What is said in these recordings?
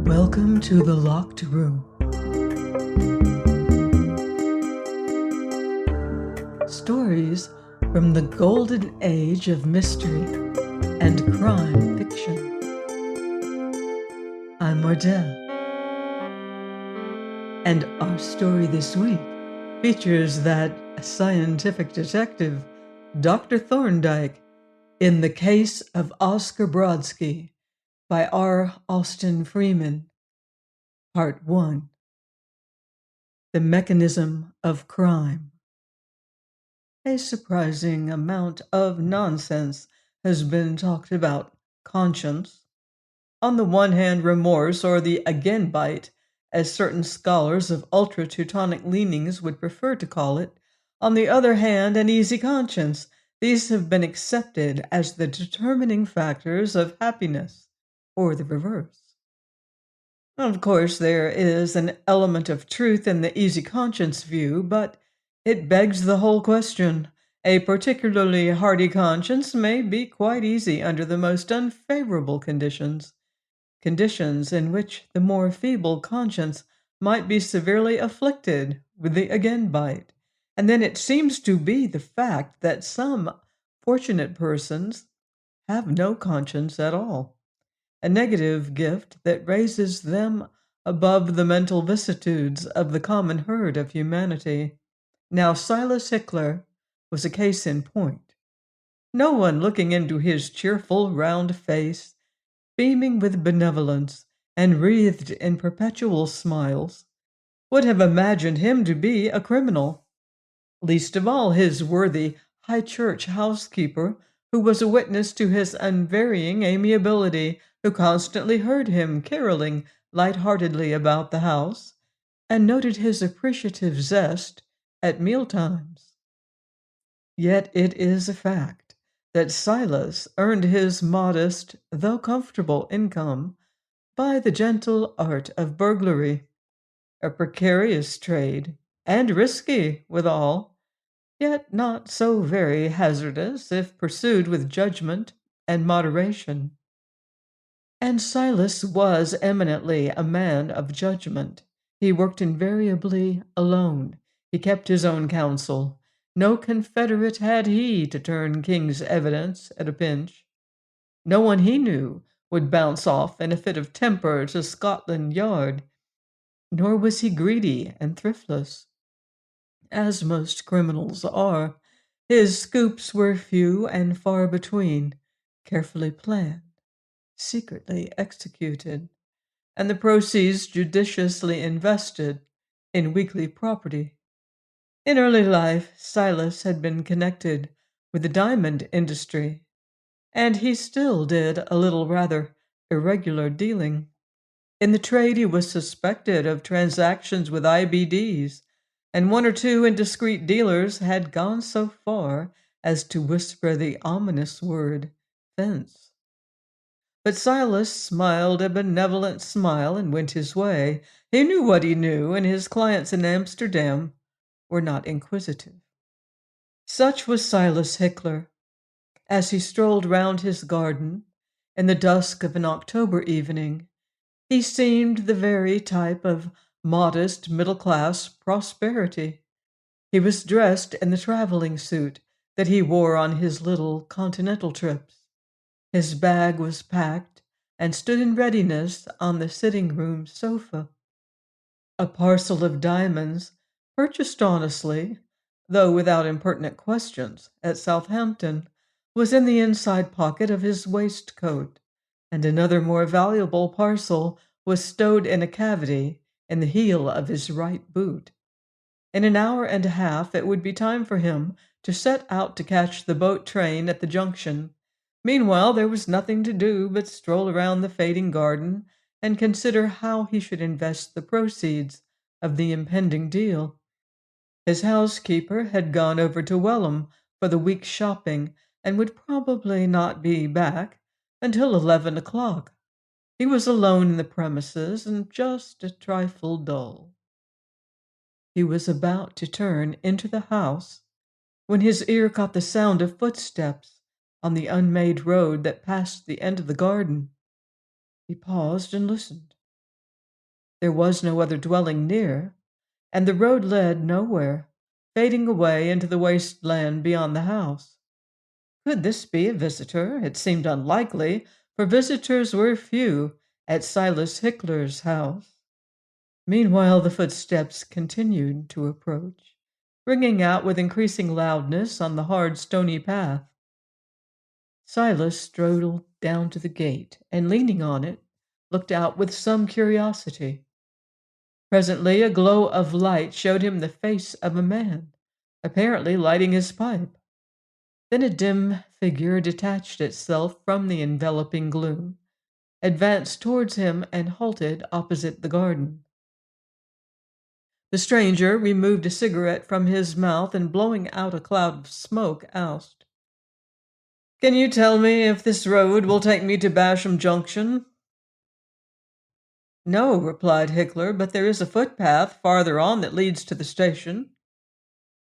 Welcome to the Locked Room. Stories from the golden age of mystery and crime fiction. I'm Mordell, and our story this week features that scientific detective, Dr. Thorndyke, in The Case of Oscar Brodski by R. Austin Freeman. Part 1. The Mechanism of Crime. A surprising amount of nonsense has been talked about conscience. On the one hand, remorse, or the again bite, as certain scholars of ultra-Teutonic leanings would prefer to call it. On the other hand, an easy conscience. These have been accepted as the determining factors of happiness, or the reverse. Of course, there is an element of truth in the easy conscience view, but it begs the whole question. A particularly hardy conscience may be quite easy under the most unfavorable conditions, conditions in which the more feeble conscience might be severely afflicted with the again bite. And then it seems to be the fact that some fortunate persons have no conscience at all, a negative gift that raises them above the mental vicissitudes of the common herd of humanity. Now, Silas Hickler was a case in point. No one looking into his cheerful, round face, beaming with benevolence and wreathed in perpetual smiles, would have imagined him to be a criminal. Least of all his worthy high church housekeeper, who was a witness to his unvarying amiability, who constantly heard him caroling light-heartedly about the house, and noted his appreciative zest at mealtimes. Yet it is a fact that Silas earned his modest, though comfortable, income by the gentle art of burglary, a precarious trade, and risky withal, yet not so very hazardous if pursued with judgment and moderation. And Silas was eminently a man of judgment. He worked invariably alone. He kept his own counsel. No confederate had he to turn king's evidence at a pinch. No one he knew would bounce off in a fit of temper to Scotland Yard, nor was he greedy and thriftless, as most criminals are. His scoops were few and far between, carefully planned, secretly executed, and the proceeds judiciously invested in weekly property. In early life, Silas had been connected with the diamond industry, and he still did a little rather irregular dealing. In the trade, he was suspected of transactions with IBDs, and one or two indiscreet dealers had gone so far as to whisper the ominous word fence. But Silas smiled a benevolent smile and went his way. He knew what he knew, and his clients in Amsterdam were not inquisitive. Such was Silas Hickler. As he strolled round his garden in the dusk of an October evening, he seemed the very type of modest middle-class prosperity. He was dressed in the traveling suit that he wore on his little continental trips. His bag was packed and stood in readiness on the sitting-room sofa. A parcel of diamonds, purchased honestly, though without impertinent questions, at Southampton, was in the inside pocket of his waistcoat, and another more valuable parcel was stowed in a cavity in the heel of his right boot. In an hour and a half it would be time for him to set out to catch the boat train at the junction. Meanwhile, there was nothing to do but stroll around the fading garden and consider how he should invest the proceeds of the impending deal. His housekeeper had gone over to Welham for the week's shopping and would probably not be back until 11 o'clock. He was alone in the premises and just a trifle dull. He was about to turn into the house when his ear caught the sound of footsteps on the unmade road that passed the end of the garden. He paused and listened. There was no other dwelling near, and the road led nowhere, fading away into the wasteland beyond the house. Could this be a visitor? It seemed unlikely, for visitors were few at Silas Hickler's house. Meanwhile, the footsteps continued to approach, ringing out with increasing loudness on the hard, stony path. Silas strode down to the gate and, leaning on it, looked out with some curiosity. Presently, a glow of light showed him the face of a man, apparently lighting his pipe. Then a dim figure detached itself from the enveloping gloom, advanced towards him, and halted opposite the garden. The stranger removed a cigarette from his mouth and, blowing out a cloud of smoke, asked, "Can you tell me if this road will take me to Basham Junction?" "No," replied Hickler, "but there is a footpath farther on that leads to the station."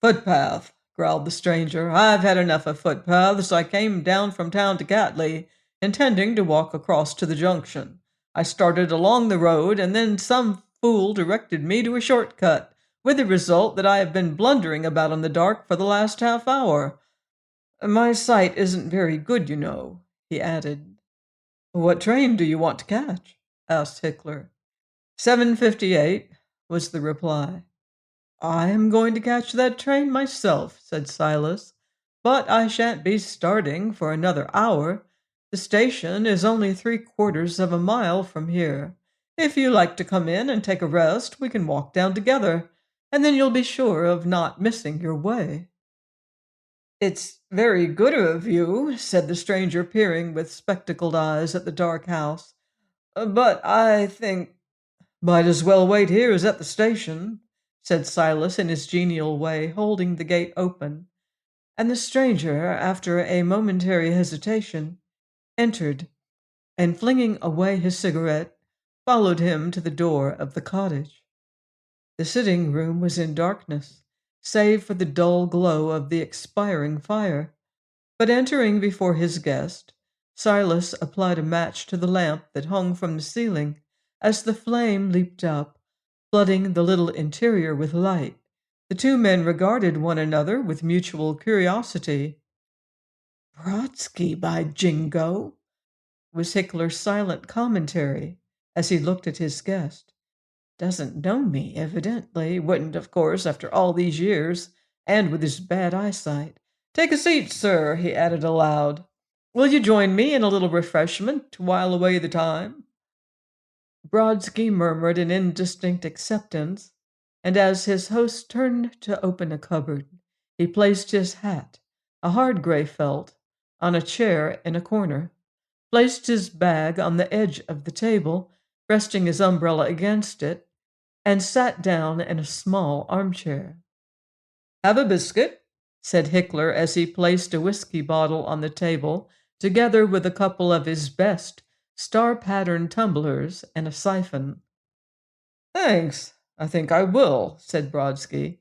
"Footpath," growled the stranger. "I've had enough of footpaths. I came down from town to Gatley, intending to walk across to the junction. I started along the road, and then some fool directed me to a short-cut, with the result that I have been blundering about in the dark for the last half-hour. My sight isn't very good, you know," he added. "What train do you want to catch?" asked Hickler. 7:58, was the reply. "I am going to catch that train myself," said Silas, "but I shan't be starting for another hour. The station is only 3/4 of a mile from here. If you like to come in and take a rest, we can walk down together, and then you'll be sure of not missing your way." "It's very good of you," said the stranger, peering with spectacled eyes at the dark house. "But I think—" "Might as well wait here as at the station," said Silas in his genial way, holding the gate open, and the stranger, after a momentary hesitation, entered, and, flinging away his cigarette, followed him to the door of the cottage. The sitting room was in darkness, save for the dull glow of the expiring fire, but entering before his guest, Silas applied a match to the lamp that hung from the ceiling. As the flame leaped up, flooding the little interior with light, the two men regarded one another with mutual curiosity. "Brodski, by jingo!" was Hickler's silent commentary as he looked at his guest. "Doesn't know me, evidently. Wouldn't, of course, after all these years, and with his bad eyesight. Take a seat, sir," he added aloud. "Will you join me in a little refreshment to while away the time?" Brodsky murmured an indistinct acceptance, and as his host turned to open a cupboard, he placed his hat, a hard gray felt, on a chair in a corner, placed his bag on the edge of the table, resting his umbrella against it, and sat down in a small armchair. "Have a biscuit?" said Hickler as he placed a whiskey bottle on the table, together with a couple of his best star-patterned tumblers and a siphon. "Thanks, I think I will," said Brodsky.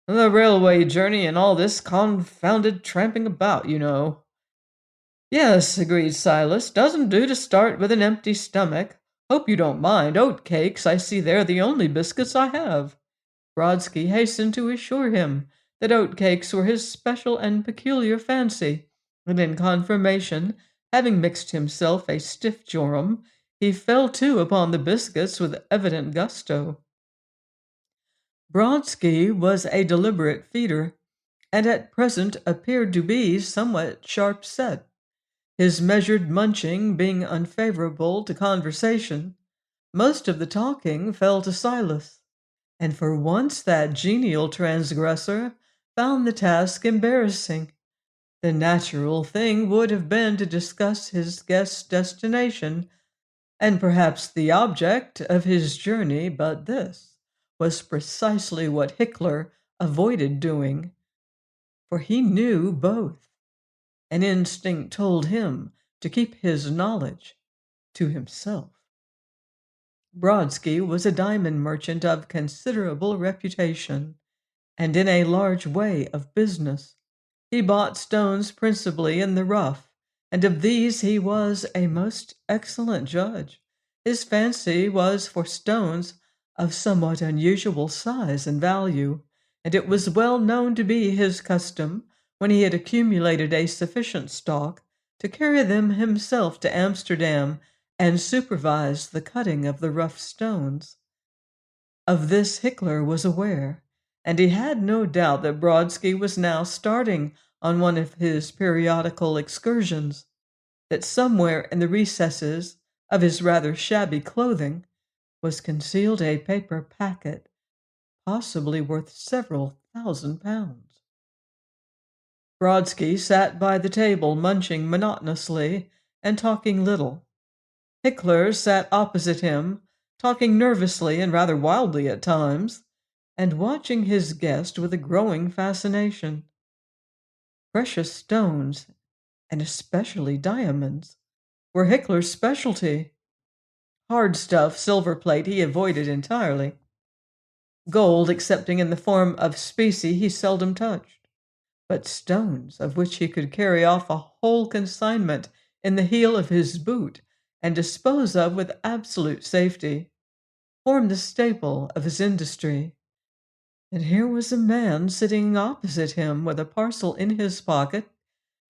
"The railway journey and all this confounded tramping about, you know." "Yes," agreed Silas. "Doesn't do to start with an empty stomach. Hope you don't mind. Oat cakes, I see they're the only biscuits I have." Brodsky hastened to assure him that oat cakes were his special and peculiar fancy, and in confirmation, having mixed himself a stiff jorum, he fell to upon the biscuits with evident gusto. Brodski was a deliberate feeder, and at present appeared to be somewhat sharp-set, his measured munching being unfavorable to conversation. Most of the talking fell to Silas, and for once that genial transgressor found the task embarrassing. The natural thing would have been to discuss his guest's destination and perhaps the object of his journey, but this was precisely what Hickler avoided doing, for he knew both. An instinct told him to keep his knowledge to himself. Brodsky was a diamond merchant of considerable reputation, and in a large way of business. He bought stones principally in the rough, and of these he was a most excellent judge. His fancy was for stones of somewhat unusual size and value, and it was well known to be his custom, when he had accumulated a sufficient stock, to carry them himself to Amsterdam and supervise the cutting of the rough stones. Of this Hickler was aware, and he had no doubt that Brodski was now starting on one of his periodical excursions, that somewhere in the recesses of his rather shabby clothing was concealed a paper packet, possibly worth several £1,000s. Brodski sat by the table, munching monotonously and talking little. Hickler sat opposite him, talking nervously and rather wildly at times, and watching his guest with a growing fascination. Precious stones, and especially diamonds, were Hickler's specialty. Hard stuff, silver plate, he avoided entirely. Gold, excepting in the form of specie, he seldom touched. But stones, of which he could carry off a whole consignment in the heel of his boot and dispose of with absolute safety, formed the staple of his industry. And here was a man sitting opposite him with a parcel in his pocket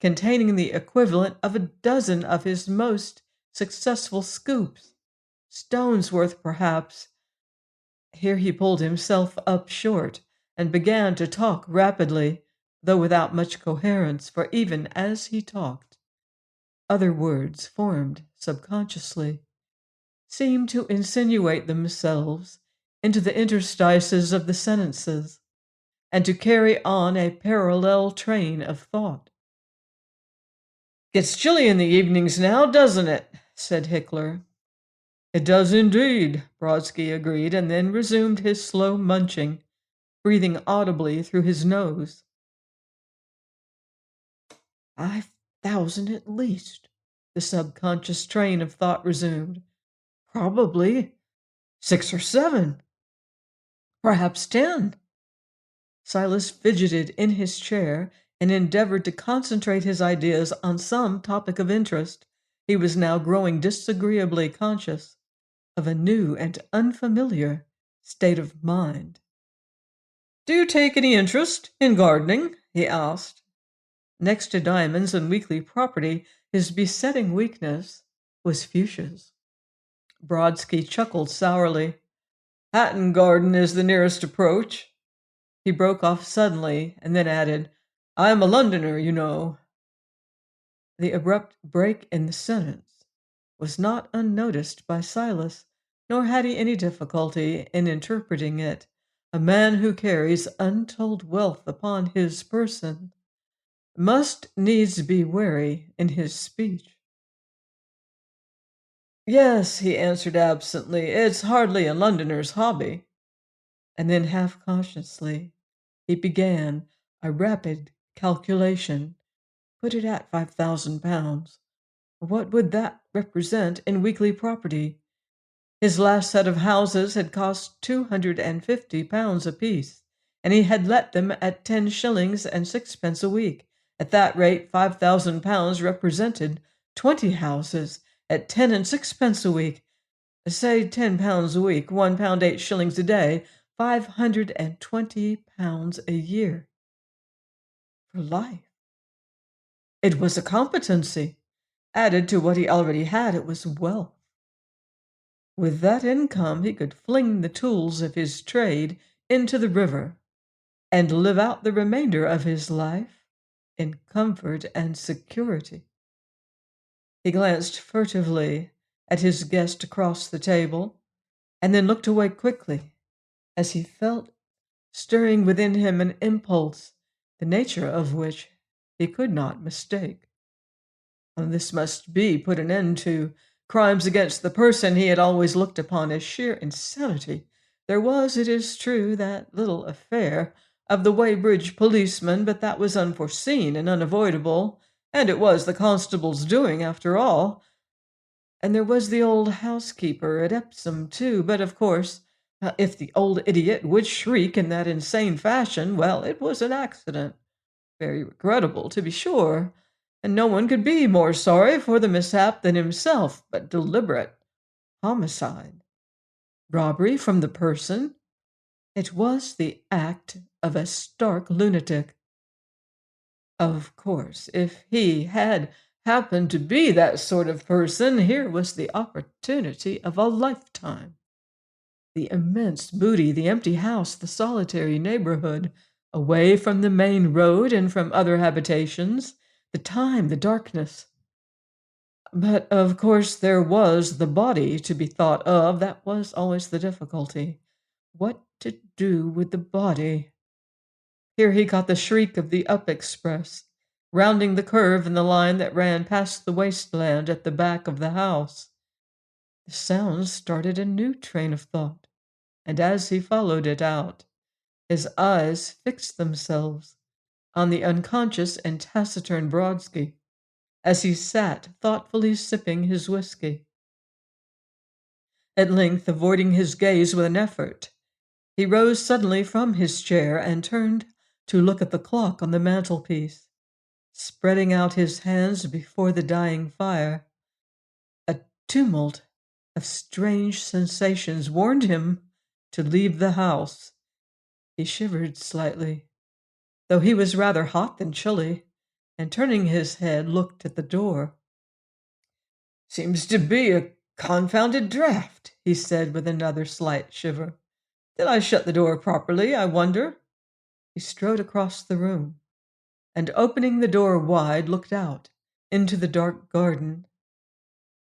containing the equivalent of a dozen of his most successful scoops, stones worth perhaps— Here he pulled himself up short and began to talk rapidly, though without much coherence, for even as he talked, other words formed subconsciously, seemed to insinuate themselves into the interstices of the sentences, and to carry on a parallel train of thought. "Gets chilly in the evenings now, doesn't it?" said Hickler. "It does indeed," Brodski agreed, and then resumed his slow munching, breathing audibly through his nose. 5,000 at least, the subconscious train of thought resumed. Probably 6 or 7. Perhaps 10. Silas fidgeted in his chair and endeavored to concentrate his ideas on some topic of interest. He was now growing disagreeably conscious of a new and unfamiliar state of mind. "Do you take any interest in gardening?" he asked. Next to diamonds and weekly property, his besetting weakness was fuchsias. Brodski chuckled sourly. "Hatton Garden is the nearest approach." He broke off suddenly and then added, "I am a Londoner, you know." The abrupt break in the sentence was not unnoticed by Silas, nor had he any difficulty in interpreting it. A man who carries untold wealth upon his person must needs be wary in his speech. "Yes," he answered absently, "it's hardly a Londoner's hobby." And then half consciously he began a rapid calculation. Put it at £5,000. What would that represent in weekly property? His last set of houses had cost £250 apiece, and he had let them at 10 shillings and sixpence a week. At that rate, £5,000 represented 20 houses at 10 and sixpence a week. Say £10 a week, £1 8 shillings a day, £520 a year. For life. It was a competency. Added to what he already had, it was wealth. With that income, he could fling the tools of his trade into the river and live out the remainder of his life in comfort and security. He glanced furtively at his guest across the table, and then looked away quickly as he felt stirring within him an impulse, the nature of which he could not mistake. This must be put an end to. Crimes against the person he had always looked upon as sheer insanity. There was, it is true, that little affair of the Weybridge policeman, but that was unforeseen and unavoidable, and it was the constable's doing after all. And there was the old housekeeper at Epsom, too, but of course, if the old idiot would shriek in that insane fashion, well, it was an accident. Very regrettable, to be sure, and no one could be more sorry for the mishap than himself, but deliberate homicide. Robbery from the person? It was the act of a stark lunatic. Of course, if he had happened to be that sort of person, here was the opportunity of a lifetime. The immense booty, the empty house, the solitary neighborhood, away from the main road and from other habitations, the time, the darkness. But of course there was the body to be thought of. That was always the difficulty. What to do with the body? Here he caught the shriek of the up express, rounding the curve in the line that ran past the wasteland at the back of the house. The sound started a new train of thought, and as he followed it out, his eyes fixed themselves on the unconscious and taciturn Brodski as he sat thoughtfully sipping his whiskey. At length, avoiding his gaze with an effort, he rose suddenly from his chair and turned to look at the clock on the mantelpiece. Spreading out his hands before the dying fire, a tumult of strange sensations warned him to leave the house. He shivered slightly, though he was rather hot than chilly, and turning his head, looked at the door. "Seems to be a confounded draught," he said with another slight shiver. "Did I shut the door properly, I wonder?" He strode across the room, and opening the door wide, looked out into the dark garden.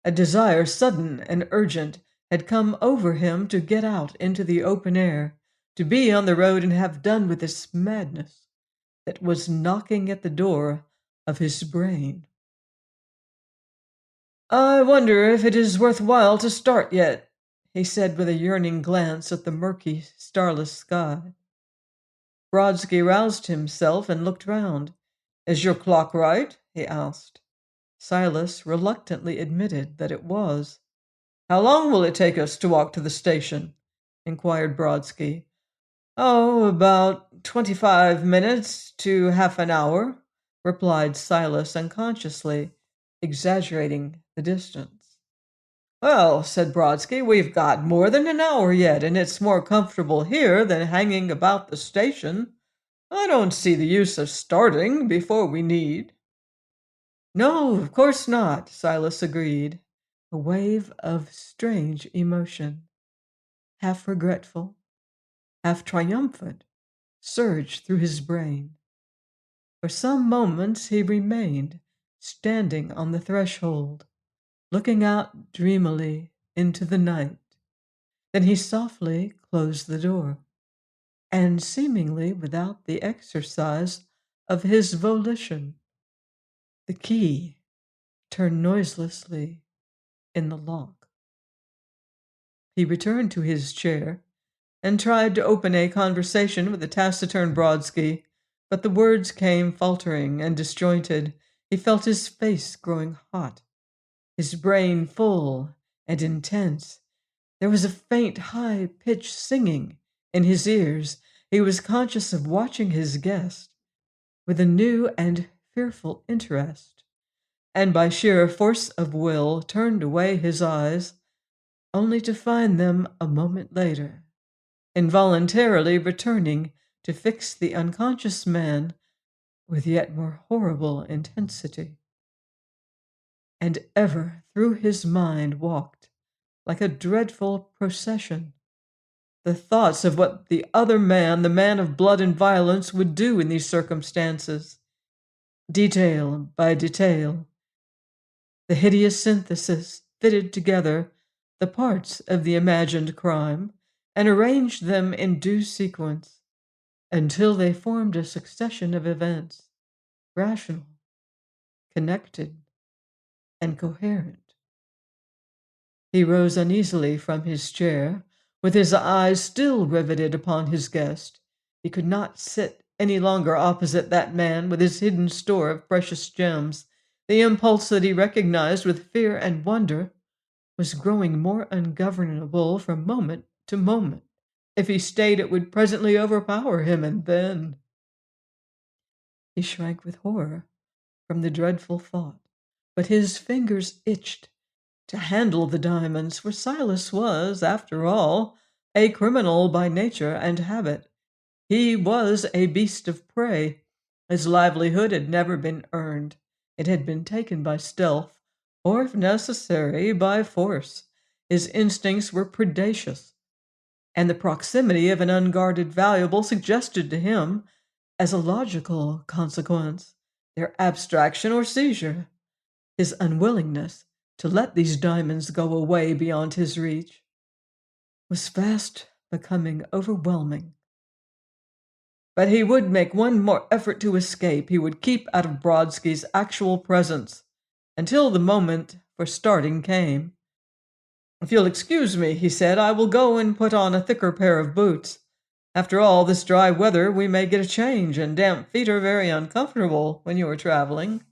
A desire, sudden and urgent, had come over him to get out into the open air, to be on the road and have done with this madness that was knocking at the door of his brain. "I wonder if it is worth while to start yet," he said with a yearning glance at the murky, starless sky. Brodsky roused himself and looked round. "Is your clock right?" he asked. Silas reluctantly admitted that it was. "How long will it take us to walk to the station?" inquired Brodsky. "Oh, about 25 minutes to half an hour," replied Silas unconsciously, exaggerating the distance. "Well," said Brodsky, "we've got more than an hour yet, and it's more comfortable here than hanging about the station. I don't see the use of starting before we need." "No, of course not," Silas agreed. A wave of strange emotion, half regretful, half triumphant, surged through his brain. For some moments he remained standing on the threshold, looking out dreamily into the night. Then he softly closed the door, and seemingly without the exercise of his volition, the key turned noiselessly in the lock. He returned to his chair and tried to open a conversation with the taciturn Brodsky, but the words came faltering and disjointed. He felt his face growing hot, his brain full and intense. There was a faint, high-pitched singing in his ears. He was conscious of watching his guest with a new and fearful interest, and by sheer force of will turned away his eyes, only to find them a moment later, involuntarily returning to fix the unconscious man with yet more horrible intensity. And ever through his mind walked, like a dreadful procession, the thoughts of what the other man, the man of blood and violence, would do in these circumstances. Detail by detail, the hideous synthesis fitted together the parts of the imagined crime and arranged them in due sequence until they formed a succession of events, rational, connected, and coherent. He rose uneasily from his chair, with his eyes still riveted upon his guest. He could not sit any longer opposite that man with his hidden store of precious gems. The impulse that he recognized with fear and wonder was growing more ungovernable from moment to moment. If he stayed, it would presently overpower him, and then... He shrank with horror from the dreadful thought, but his fingers itched to handle the diamonds, for Silas was, after all, a criminal by nature and habit. He was a beast of prey. His livelihood had never been earned. It had been taken by stealth, or, if necessary, by force. His instincts were predacious, and the proximity of an unguarded valuable suggested to him, as a logical consequence, their abstraction or seizure. His unwillingness to let these diamonds go away beyond his reach was fast becoming overwhelming. But he would make one more effort to escape. He would keep out of Brodski's actual presence until the moment for starting came. "If you'll excuse me," he said, "I will go and put on a thicker pair of boots. After all, this dry weather we may get a change, and damp feet are very uncomfortable when you are traveling."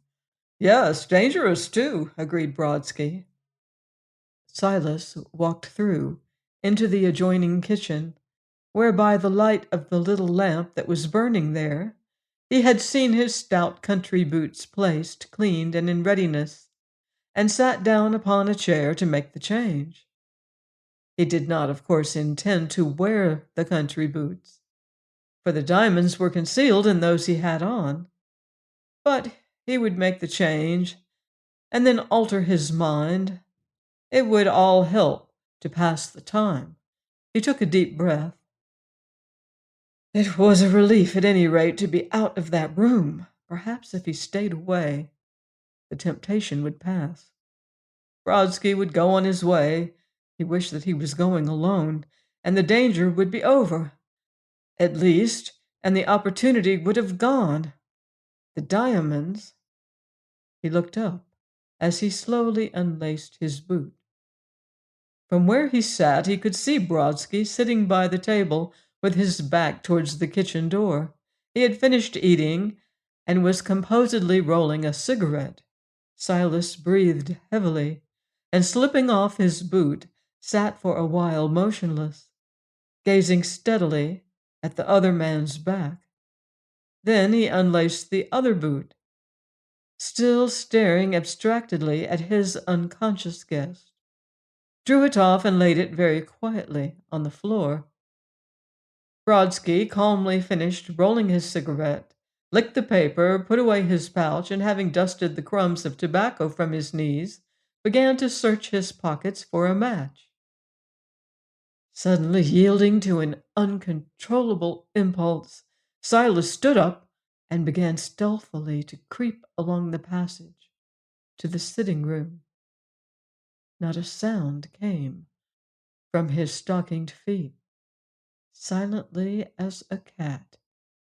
"Yes, dangerous too," agreed Brodski. Silas walked through into the adjoining kitchen, where by the light of the little lamp that was burning there, he had seen his stout country boots placed, cleaned, and in readiness, and sat down upon a chair to make the change. He did not, of course, intend to wear the country boots, for the diamonds were concealed in those he had on, but he would make the change and then alter his mind. It would all help to pass the time. He took a deep breath. It was a relief, at any rate, to be out of that room. Perhaps if he stayed away, the temptation would pass. Brodski would go on his way. He wished that he was going alone, and the danger would be over, at least, and the opportunity would have gone. The diamonds. He looked up as he slowly unlaced his boot. From where he sat, he could see Brodski sitting by the table with his back towards the kitchen door. He had finished eating and was composedly rolling a cigarette. Silas breathed heavily, and slipping off his boot, sat for a while motionless, gazing steadily at the other man's back. Then he unlaced the other boot, still staring abstractedly at his unconscious guest, drew it off and laid it very quietly on the floor. Brodski calmly finished rolling his cigarette, licked the paper, put away his pouch, and having dusted the crumbs of tobacco from his knees, began to search his pockets for a match. Suddenly yielding to an uncontrollable impulse, Silas stood up and began stealthily to creep along the passage to the sitting room. Not a sound came from his stockinged feet. Silently as a cat,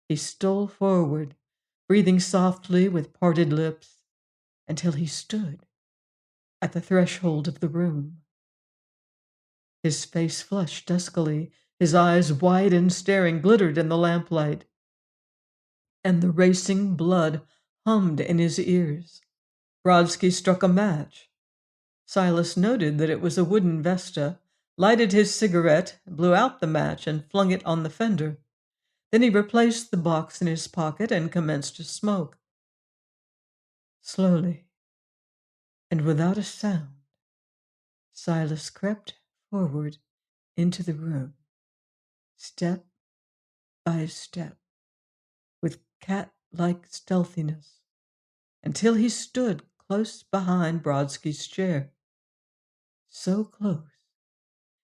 he stole forward, breathing softly with parted lips, until he stood at the threshold of the room. His face flushed duskily, his eyes wide and staring glittered in the lamplight, and the racing blood hummed in his ears. Brodski struck a match. Silas noted that it was a wooden Vesta, lighted his cigarette, blew out the match, and flung it on the fender. Then he replaced the box in his pocket and commenced to smoke. Slowly, and without a sound, Silas crept forward into the room, step by step, with cat-like stealthiness, until he stood close behind Brodski's chair, so close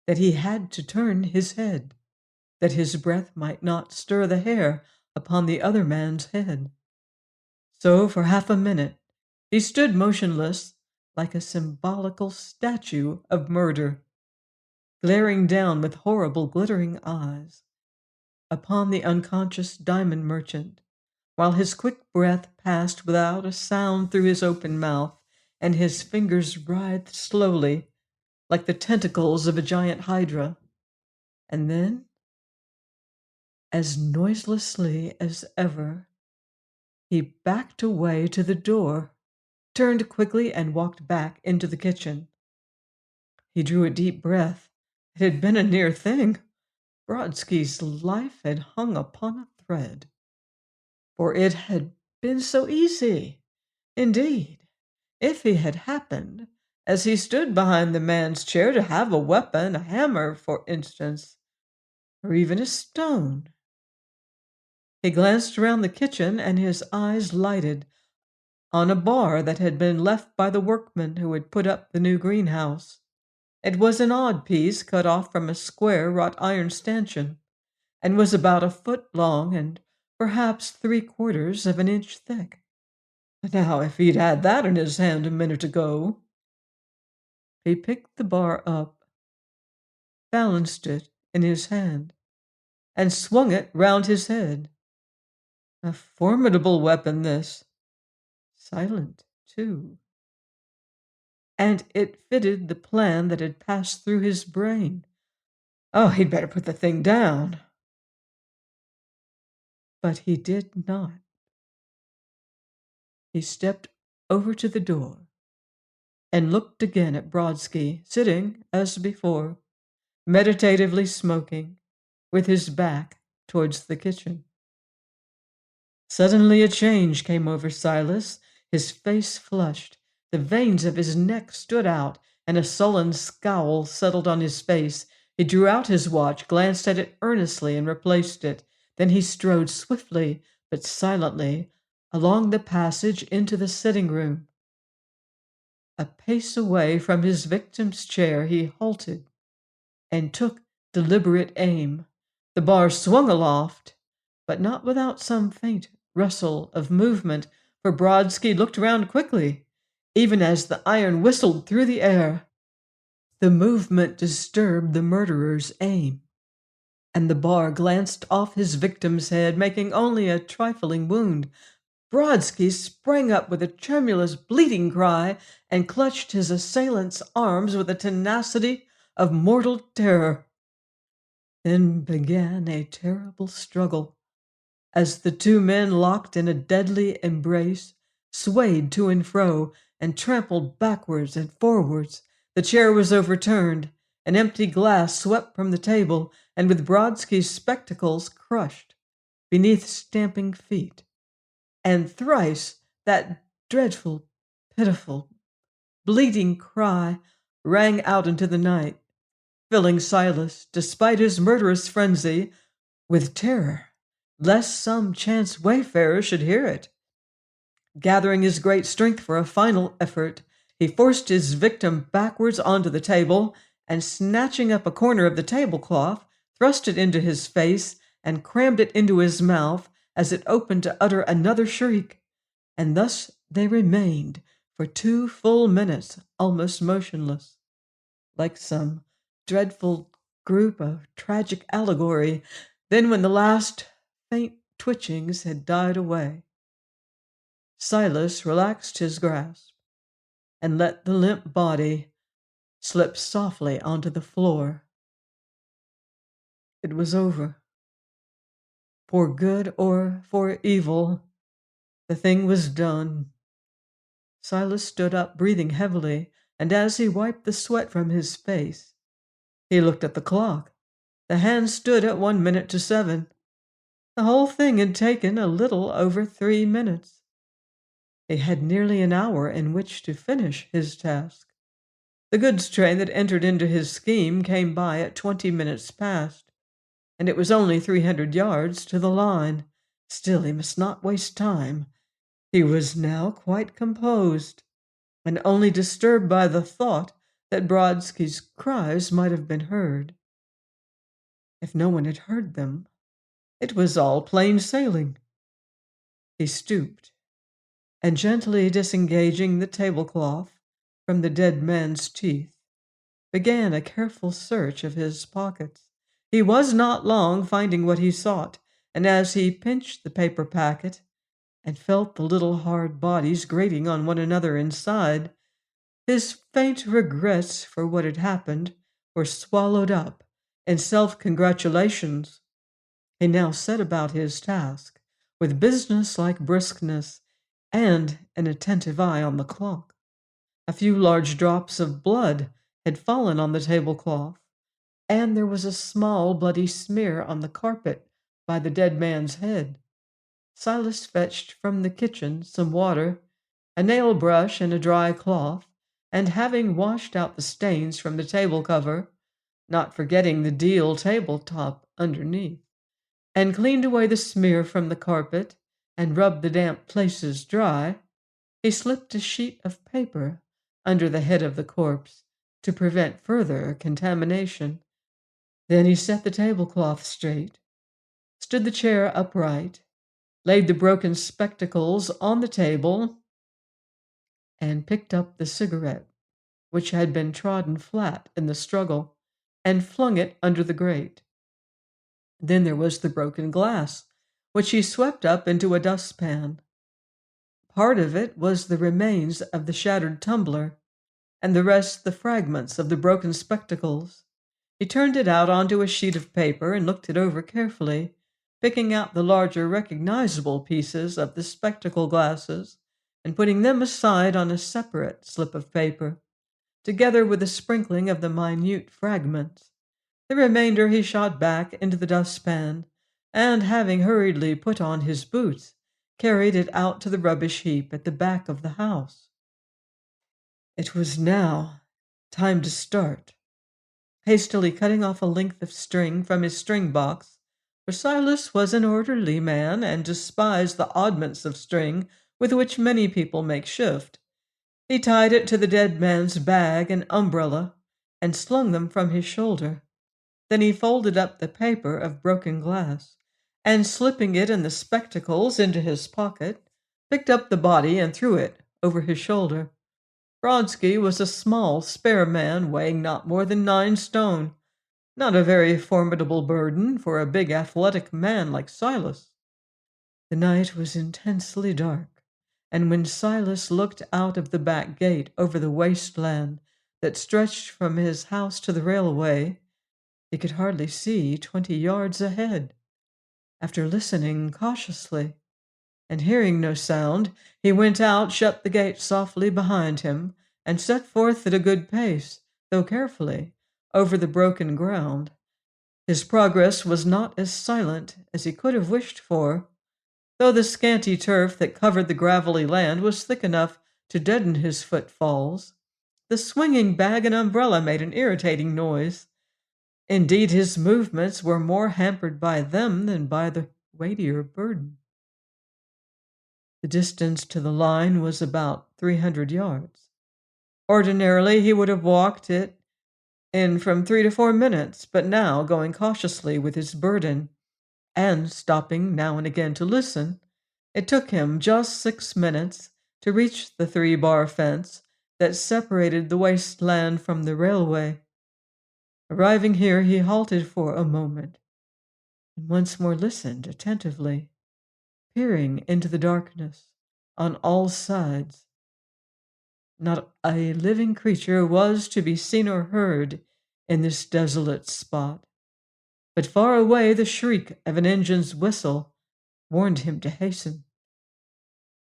that he had to turn his head, that his breath might not stir the hair upon the other man's head. So for half a minute he stood motionless, like a symbolical statue of murder, glaring down with horrible glittering eyes upon the unconscious diamond merchant, while his quick breath passed without a sound through his open mouth, and his fingers writhed slowly like the tentacles of a giant hydra. And then, as noiselessly as ever, he backed away to the door, turned quickly, and walked back into the kitchen. He drew a deep breath. It had been a near thing. Brodski's life had hung upon a thread, for it had been so easy. Indeed, if he had happened, as he stood behind the man's chair to have a weapon, a hammer, for instance, or even a stone. He glanced around the kitchen, and his eyes lighted on a bar that had been left by the workmen who had put up the new greenhouse. It was an odd piece cut off from a square wrought iron stanchion, and was about a foot long and perhaps 3/4 of an inch thick. Now, if he'd had that in his hand a minute ago. He picked the bar up, balanced it in his hand, and swung it round his head. A formidable weapon, this. Silent, too. And it fitted the plan that had passed through his brain. Oh, he'd better put the thing down. But he did not. He stepped over to the door and looked again at Brodski, sitting, as before, meditatively smoking, with his back towards the kitchen. Suddenly a change came over Silas. His face flushed, the veins of his neck stood out, and a sullen scowl settled on his face. He drew out his watch, glanced at it earnestly, and replaced it. Then he strode swiftly but silently along the passage into the sitting room. A pace away from his victim's chair, he halted and took deliberate aim. The bar swung aloft, but not without some faint rustle of movement, for Brodski looked round quickly, even as the iron whistled through the air. The movement disturbed the murderer's aim, and the bar glanced off his victim's head, making only a trifling wound. Brodski sprang up with a tremulous, bleating cry and clutched his assailant's arms with the tenacity of mortal terror. Then began a terrible struggle, as the two men, locked in a deadly embrace, swayed to and fro and trampled backwards and forwards. The chair was overturned, an empty glass swept from the table, and with Brodski's spectacles crushed beneath stamping feet. And thrice that dreadful, pitiful, bleating cry rang out into the night, filling Silas, despite his murderous frenzy, with terror, lest some chance wayfarer should hear it. Gathering his great strength for a final effort, he forced his victim backwards onto the table, and snatching up a corner of the tablecloth, thrust it into his face and crammed it into his mouth as it opened to utter another shriek. And thus they remained for 2 full minutes, almost motionless, like some dreadful group of tragic allegory. Then, when the last faint twitchings had died away, Silas relaxed his grasp and let the limp body slip softly onto the floor. It was over. For good or for evil, the thing was done. Silas stood up, breathing heavily, and as he wiped the sweat from his face, he looked at the clock. The hand stood at 1 minute to 7. The whole thing had taken a little over 3 minutes. He had nearly an hour in which to finish his task. The goods train that entered into his scheme came by at 20 minutes past, and it was only 300 yards to the line. Still, he must not waste time. He was now quite composed, and only disturbed by the thought that Brodski's cries might have been heard. If no one had heard them, it was all plain sailing. He stooped, and gently disengaging the tablecloth from the dead man's teeth, began a careful search of his pockets. He was not long finding what he sought, and as he pinched the paper packet and felt the little hard bodies grating on one another inside, his faint regrets for what had happened were swallowed up in self-congratulations. He now set about his task with business-like briskness and an attentive eye on the clock. A few large drops of blood had fallen on the tablecloth, and there was a small bloody smear on the carpet by the dead man's head. Silas fetched from the kitchen some water, a nail brush, and a dry cloth, and having washed out the stains from the table cover, not forgetting the deal tabletop underneath, and cleaned away the smear from the carpet and rubbed the damp places dry, he slipped a sheet of paper under the head of the corpse to prevent further contamination. Then he set the tablecloth straight, stood the chair upright, laid the broken spectacles on the table, and picked up the cigarette, which had been trodden flat in the struggle, and flung it under the grate. Then there was the broken glass, which he swept up into a dustpan. Part of it was the remains of the shattered tumbler, and the rest the fragments of the broken spectacles. He turned it out onto a sheet of paper and looked it over carefully, picking out the larger recognizable pieces of the spectacle glasses and putting them aside on a separate slip of paper, together with a sprinkling of the minute fragments. The remainder he shot back into the dustpan, and having hurriedly put on his boots, carried it out to the rubbish heap at the back of the house. It was now time to start. Hastily cutting off a length of string from his string box, for Silas was an orderly man and despised the oddments of string with which many people make shift, he tied it to the dead man's bag and umbrella and slung them from his shoulder. Then he folded up the paper of broken glass, and slipping it and the spectacles into his pocket, picked up the body and threw it over his shoulder. Brodski was a small, spare man weighing not more than 9 stone, not a very formidable burden for a big athletic man like Silas. The night was intensely dark, and when Silas looked out of the back gate over the wasteland that stretched from his house to the railway, he could hardly see 20 yards ahead. After listening cautiously and hearing no sound, he went out, shut the gate softly behind him, and set forth at a good pace, though carefully, over the broken ground. His progress was not as silent as he could have wished for, though the scanty turf that covered the gravelly land was thick enough to deaden his footfalls. The swinging bag and umbrella made an irritating noise. Indeed, his movements were more hampered by them than by the weightier burden. The distance to the line was about 300 yards. Ordinarily, he would have walked it in from 3 to 4 minutes, but now, going cautiously with his burden, and stopping now and again to listen, it took him just 6 minutes to reach the 3-bar fence that separated the wasteland from the railway. Arriving here, he halted for a moment, and once more listened attentively, peering into the darkness on all sides. Not a living creature was to be seen or heard in this desolate spot, but far away the shriek of an engine's whistle warned him to hasten.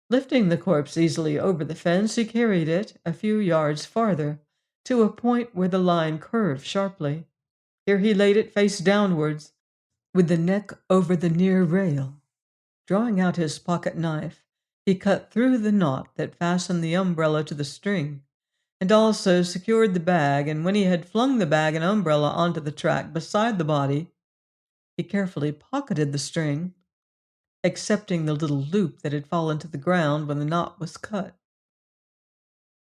Lifting the corpse easily over the fence, he carried it a few yards farther, to a point where the line curved sharply. Here he laid it face downwards, with the neck over the near rail. Drawing out his pocket knife, he cut through the knot that fastened the umbrella to the string, and also secured the bag, and when he had flung the bag and umbrella onto the track beside the body, he carefully pocketed the string, excepting the little loop that had fallen to the ground when the knot was cut.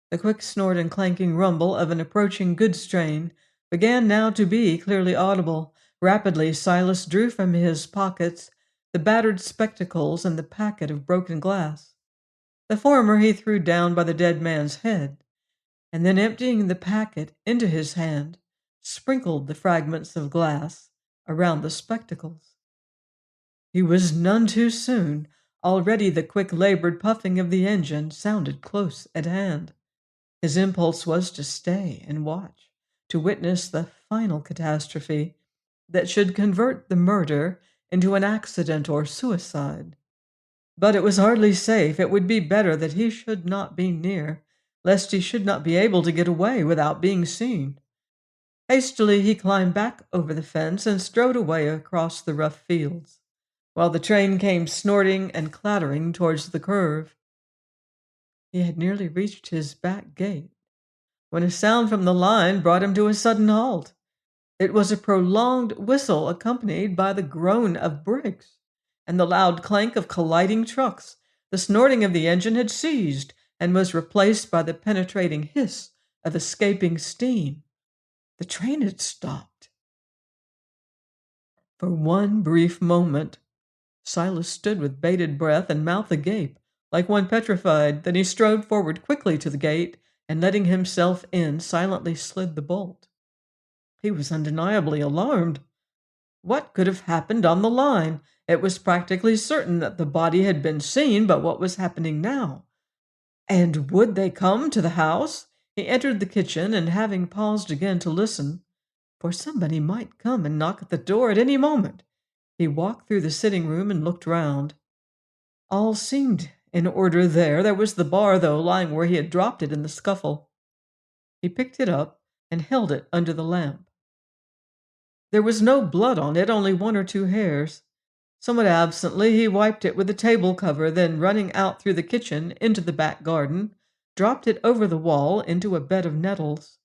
The quick snort and clanking rumble of an approaching goods train began now to be clearly audible. Rapidly, Silas drew from his pockets the battered spectacles and the packet of broken glass. The former he threw down by the dead man's head, and then emptying the packet into his hand, sprinkled the fragments of glass around the spectacles. He was none too soon. Already the quick labored puffing of the engine sounded close at hand. His impulse was to stay and watch, to witness the final catastrophe that should convert the murder into an accident or suicide. But it was hardly safe. It would be better that he should not be near, lest he should not be able to get away without being seen. Hastily he climbed back over the fence and strode away across the rough fields, while the train came snorting and clattering towards the curve. He had nearly reached his back gate when a sound from the line brought him to a sudden halt. It was a prolonged whistle accompanied by the groan of brakes and the loud clank of colliding trucks. The snorting of the engine had ceased and was replaced by the penetrating hiss of escaping steam. The train had stopped. For one brief moment, Silas stood with bated breath and mouth agape, like one petrified. Then he strode forward quickly to the gate and, letting himself in, silently slid the bolt. He was undeniably alarmed. What could have happened on the line? It was practically certain that the body had been seen, but what was happening now? And would they come to the house? He entered the kitchen, and having paused again to listen, for somebody might come and knock at the door at any moment, he walked through the sitting room and looked round. All seemed in order there. There was the bar, though, lying where he had dropped it in the scuffle. He picked it up and held it under the lamp. There was no blood on it, only one or two hairs. Somewhat absently, he wiped it with the table cover, then running out through the kitchen into the back garden, dropped it over the wall into a bed of nettles.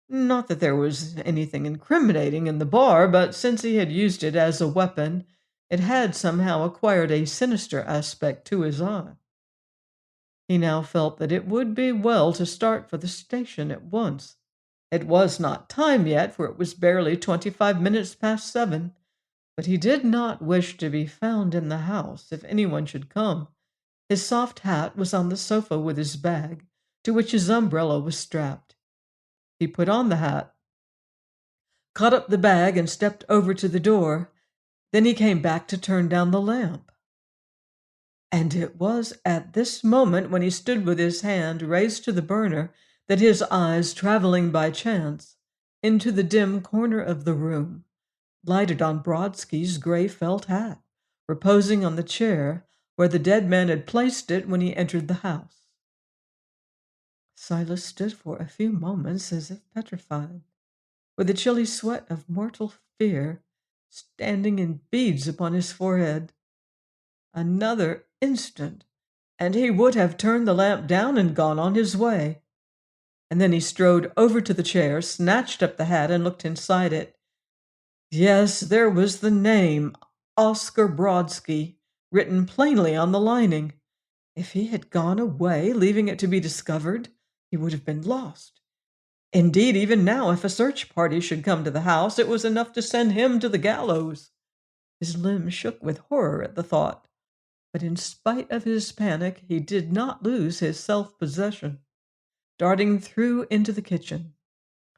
Not that there was anything incriminating in the bar, but since he had used it as a weapon, it had somehow acquired a sinister aspect to his eye. He now felt that it would be well to start for the station at once. It was not time yet, for it was barely 25 minutes past 7, but he did not wish to be found in the house if anyone should come. His soft hat was on the sofa with his bag, to which his umbrella was strapped. He put on the hat, caught up the bag, and stepped over to the door. Then he came back to turn down the lamp. And it was at this moment, when he stood with his hand raised to the burner, that his eyes, traveling by chance into the dim corner of the room, lighted on Brodski's gray felt hat, reposing on the chair where the dead man had placed it when he entered the house. Silas stood for a few moments as if petrified, with the chilly sweat of mortal fear standing in beads upon his forehead. Another instant, and he would have turned the lamp down and gone on his way. And then he strode over to the chair, snatched up the hat, and looked inside it. Yes, there was the name, Oscar Brodski, written plainly on the lining. If he had gone away, leaving it to be discovered, he would have been lost. Indeed, even now, if a search party should come to the house, it was enough to send him to the gallows. His limbs shook with horror at the thought. But in spite of his panic, he did not lose his self-possession. Darting through into the kitchen,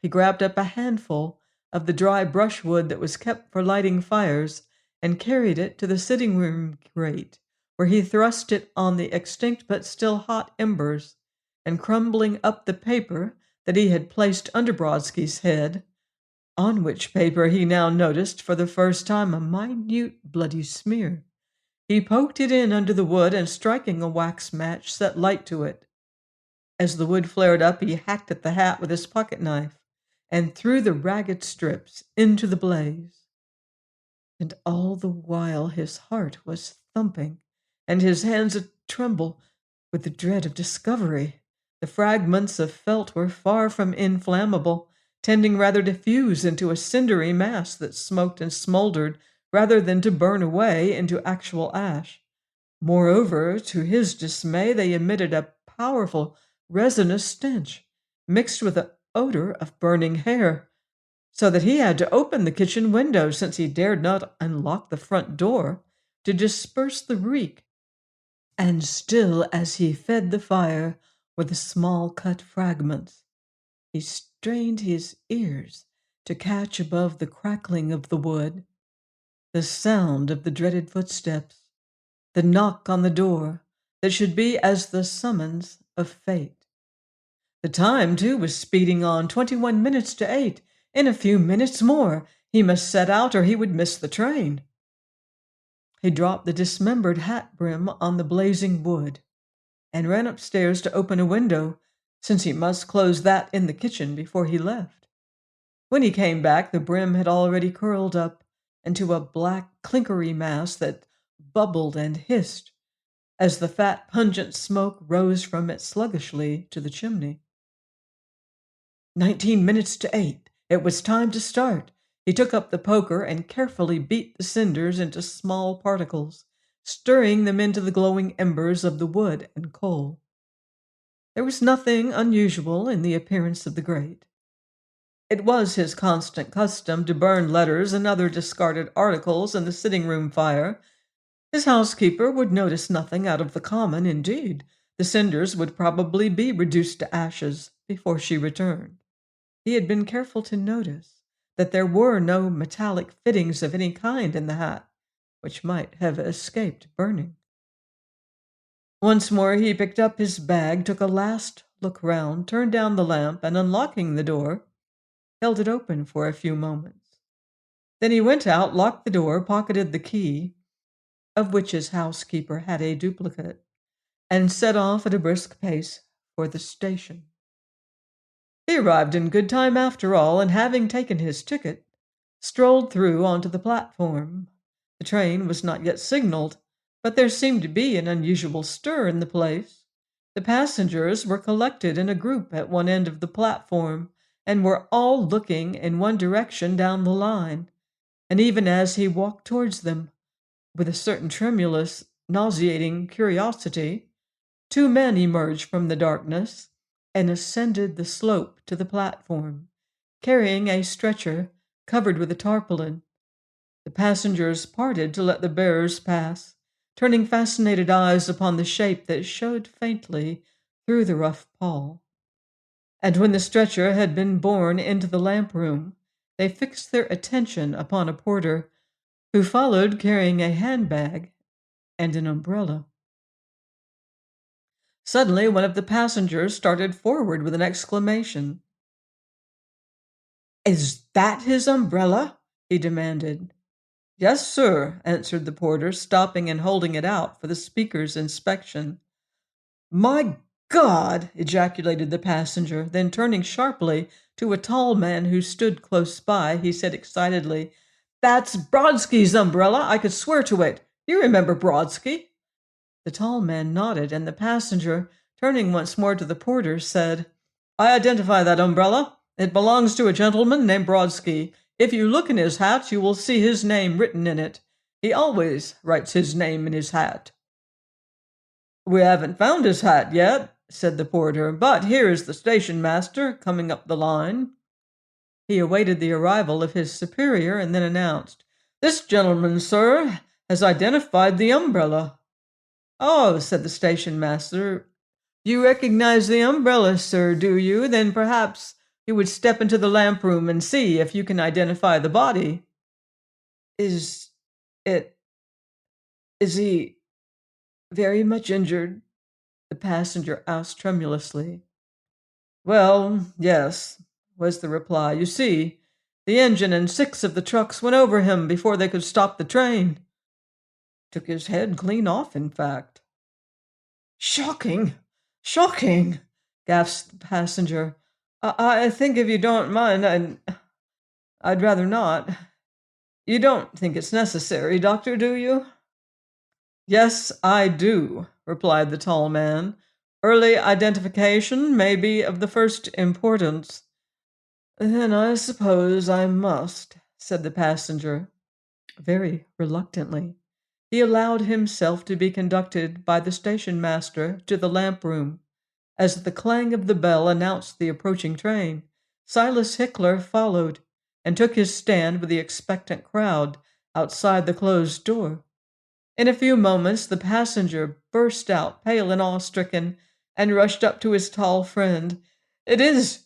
he grabbed up a handful of the dry brushwood that was kept for lighting fires and carried it to the sitting-room grate, where he thrust it on the extinct but still hot embers, and crumbling up the paper that he had placed under Brodski's head, on which paper he now noticed for the first time a minute bloody smear, he poked it in under the wood and, striking a wax match, set light to it. As the wood flared up, he hacked at the hat with his pocket-knife and threw the ragged strips into the blaze. And all the while his heart was thumping and his hands a-tremble with the dread of discovery. The fragments of felt were far from inflammable, tending rather to fuse into a cindery mass that smoked and smoldered rather than to burn away into actual ash. Moreover, to his dismay, they emitted a powerful resinous stench, mixed with the odor of burning hair, so that he had to open the kitchen window, since he dared not unlock the front door, to disperse the reek. And still, as he fed the fire with the small cut fragments, he strained his ears to catch above the crackling of the wood the sound of the dreaded footsteps, the knock on the door that should be as the summons of fate. The time, too, was speeding on, 21 minutes to 8. In a few minutes more, he must set out or he would miss the train. He dropped the dismembered hat brim on the blazing wood and ran upstairs to open a window, since he must close that in the kitchen before he left. When he came back, the brim had already curled up into a black, clinkery mass that bubbled and hissed as the fat, pungent smoke rose from it sluggishly to the chimney. 19 minutes to 8. It was time to start. He took up the poker and carefully beat the cinders into small particles, stirring them into the glowing embers of the wood and coal. There was nothing unusual in the appearance of the grate. It was his constant custom to burn letters and other discarded articles in the sitting-room fire. His housekeeper would notice nothing out of the common. Indeed, the cinders would probably be reduced to ashes before she returned. He had been careful to notice that there were no metallic fittings of any kind in the hat, which might have escaped burning. Once more he picked up his bag, took a last look round, turned down the lamp, and unlocking the door, held it open for a few moments. Then he went out, locked the door, pocketed the key, of which his housekeeper had a duplicate, and set off at a brisk pace for the station. He arrived in good time after all, and having taken his ticket, strolled through onto the platform. The train was not yet signaled, but there seemed to be an unusual stir in the place. The passengers were collected in a group at one end of the platform, and were all looking in one direction down the line. And even as he walked towards them, with a certain tremulous, nauseating curiosity, two men emerged from the darkness and ascended the slope to the platform, carrying a stretcher covered with a tarpaulin. The passengers parted to let the bearers pass, turning fascinated eyes upon the shape that showed faintly through the rough pall. And when the stretcher had been borne into the lamp room, they fixed their attention upon a porter, who followed carrying a handbag and an umbrella. Suddenly, one of the passengers started forward with an exclamation. "Is that his umbrella?" he demanded. "Yes, sir," answered the porter, stopping and holding it out for the speaker's inspection. "My God!" ejaculated the passenger. Then turning sharply to a tall man who stood close by, he said excitedly, "That's Brodski's umbrella! I could swear to it! You remember Brodski?" The tall man nodded, and the passenger, turning once more to the porter, said, "I identify that umbrella. It belongs to a gentleman named Brodski. If you look in his hat, you will see his name written in it. He always writes his name in his hat." "We haven't found his hat yet," said the porter, "but here is the station master coming up the line." He awaited the arrival of his superior and then announced, "This gentleman, sir, has identified the umbrella." "Oh," said the station master, "you recognize the umbrella, sir, do you? Then perhaps you would step into the lamp room and see if you can identify the body." Is he very much injured?" the passenger asked tremulously. "Well, yes," was the reply. "You see, the engine and 6 of the trucks went over him before they could stop the train. Took his head clean off, in fact." "Shocking! Shocking!" gasped the passenger. I think if you don't mind, I'd rather not. You don't think it's necessary, doctor, do you?" "Yes, I do," replied the tall man. "Early identification may be of the first importance." "Then I suppose I must," said the passenger, very reluctantly. He allowed himself to be conducted by the station master to the lamp room. As the clang of the bell announced the approaching train, Silas Hickler followed and took his stand with the expectant crowd outside the closed door. In a few moments, the passenger burst out, pale and awe-stricken, and rushed up to his tall friend. "It is,"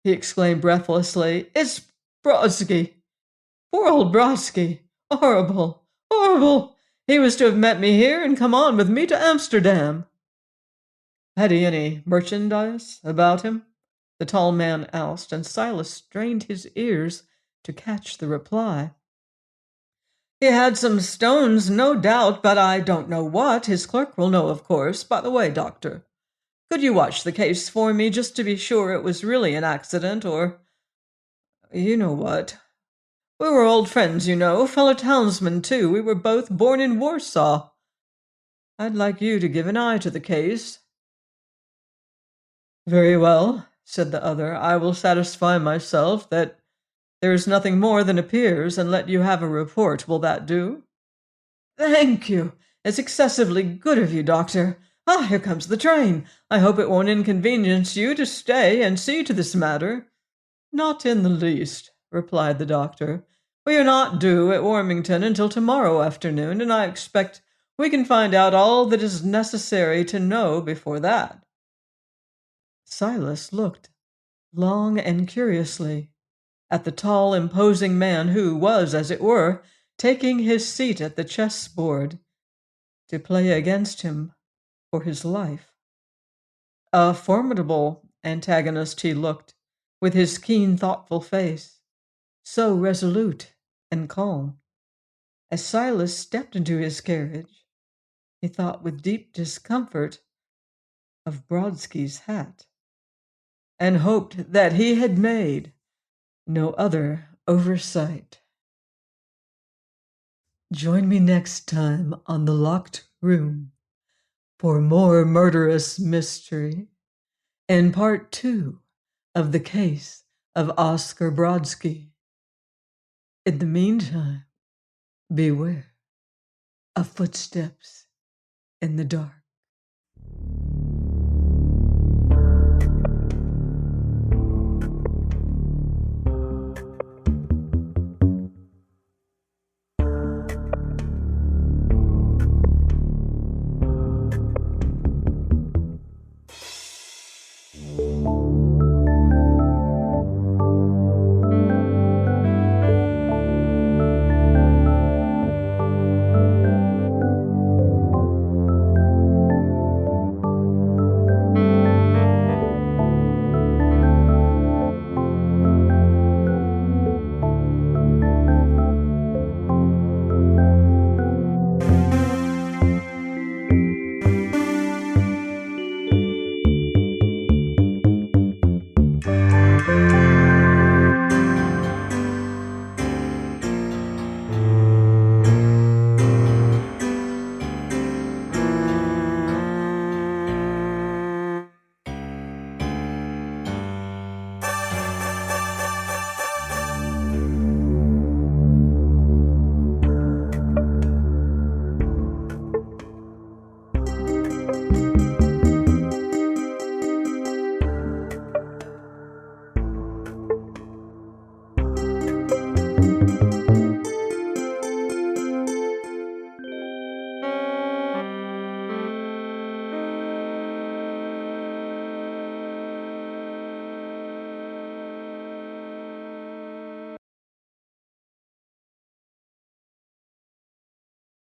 he exclaimed breathlessly, "it's Brodski! Poor old Brodski! Horrible! Horrible! He was to have met me here and come on with me to Amsterdam." "Had he any merchandise about him?" the tall man asked, and Silas strained his ears to catch the reply. "He had some stones, no doubt, but I don't know what. His clerk will know, of course. By the way, doctor, could you watch the case for me just to be sure it was really an accident, or you know what? We were old friends, you know, fellow townsmen, too. We were both born in Warsaw. I'd like you to give an eye to the case." "Very well," said the other. "I will satisfy myself that there is nothing more than appears, and let you have a report. Will that do?" "Thank you. It's excessively good of you, doctor. Ah, here comes the train. I hope it won't inconvenience you to stay and see to this matter." "Not in the least," replied the doctor. "We are not due at Warmington until tomorrow afternoon, and I expect we can find out all that is necessary to know before that." Silas looked long and curiously at the tall, imposing man who was, as it were, taking his seat at the chess-board to play against him for his life. A formidable antagonist he looked, with his keen, thoughtful face, so resolute and calm. As Silas stepped into his carriage, he thought with deep discomfort of Brodski's hat, and hoped that he had made no other oversight. Join me next time on The Locked Room for more murderous mystery and part 2 of the case of Oscar Brodski. In the meantime, beware of footsteps in the dark.